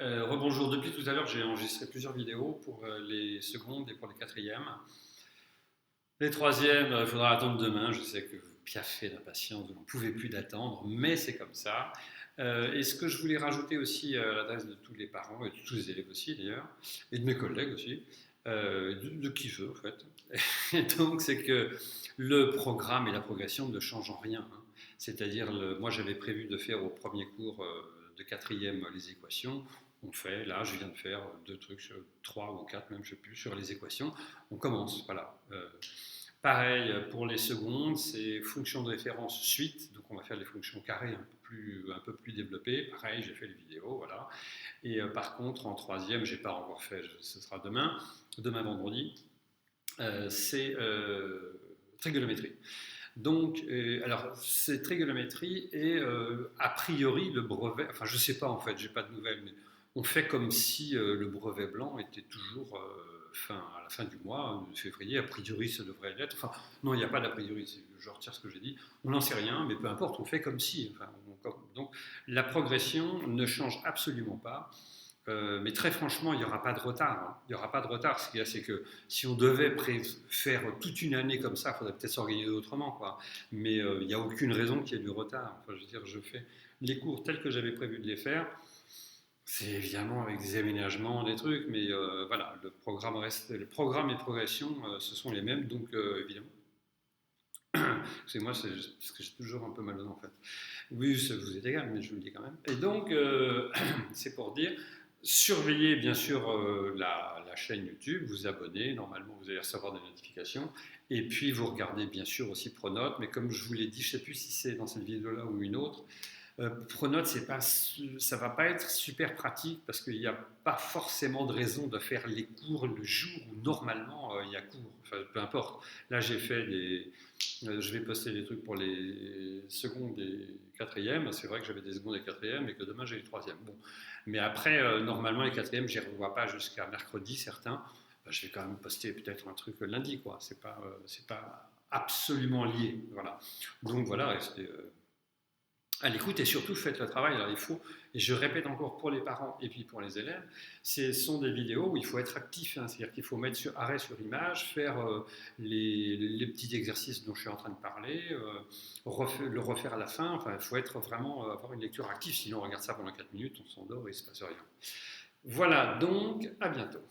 Rebonjour, depuis tout à l'heure j'ai enregistré plusieurs vidéos pour les secondes et pour les quatrièmes. Les troisièmes, il faudra attendre demain, je sais que vous piaffez d'impatience, vous n'en pouvez plus d'attendre, mais c'est comme ça. Et ce que je voulais rajouter aussi à l'adresse de tous les parents, et de tous les élèves aussi d'ailleurs, et de mes collègues aussi, de qui veut en fait, et donc c'est que le programme et la progression ne changent en rien, hein. C'est-à-dire, moi j'avais prévu de faire au premier cours de quatrième les équations. On fait, là je viens de faire deux trucs, trois ou quatre même, je ne sais plus, sur les équations. On commence, voilà. Pareil pour les secondes, c'est fonction de référence suite, donc on va faire les fonctions carrées un peu plus développées. Pareil, j'ai fait les vidéos, voilà. Et par contre, en troisième, j'ai pas encore fait, ce sera demain vendredi, c'est trigonométrie. Donc, alors, c'est trigonométrie et a priori le brevet, enfin je sais pas en fait, j'ai pas de nouvelles, mais on fait comme si le brevet blanc était toujours à la fin du mois, de février, a priori ça devrait l'être. Enfin, non, il n'y a pas d'a priori, je retire ce que j'ai dit. On n'en sait rien, mais peu importe, on fait comme si. Enfin, donc, la progression ne change absolument pas. Mais très franchement, il n'y aura pas de retard, hein. Il n'y aura pas de retard. Ce qu'il y a, c'est que si on devait faire toute une année comme ça, il faudrait peut-être s'organiser autrement, quoi. Mais il n'y a aucune raison qu'il y ait du retard. Enfin, je veux dire, je fais les cours tels que j'avais prévu de les faire. C'est évidemment avec des aménagements, des trucs, mais voilà, le programme et progression, ce sont les mêmes, donc évidemment. C'est moi, c'est parce que j'ai toujours un peu mal aux dents en fait. Oui, ça vous est égal, mais je vous le dis quand même. Et donc, c'est pour dire, surveillez bien sûr la chaîne YouTube, vous abonnez, normalement vous allez recevoir des notifications, et puis vous regardez bien sûr aussi Pronote, mais comme je vous l'ai dit, je ne sais plus si c'est dans cette vidéo-là ou une autre, Pronote, ça va pas être super pratique parce qu'il n'y a pas forcément de raison de faire les cours le jour où normalement il y a cours. Enfin, peu importe. Là, je vais poster des trucs pour les secondes et quatrièmes. C'est vrai que j'avais des secondes et quatrièmes et que demain j'ai les troisièmes. Bon, mais après, normalement les quatrièmes, je les revois pas jusqu'à mercredi certains. Je vais quand même poster peut-être un truc lundi, quoi. C'est pas absolument lié, voilà. Donc voilà, restez à l'écoute et surtout faites le travail. Alors il faut, et je répète encore pour les parents et puis pour les élèves, ce sont des vidéos où il faut être actif, hein, c'est-à-dire qu'il faut mettre arrêt sur image, faire les petits exercices dont je suis en train de parler, le refaire à la fin. Enfin, il faut être vraiment avoir une lecture active, sinon on regarde ça pendant 4 minutes, on s'endort et il ne se passe rien. Voilà, donc à bientôt.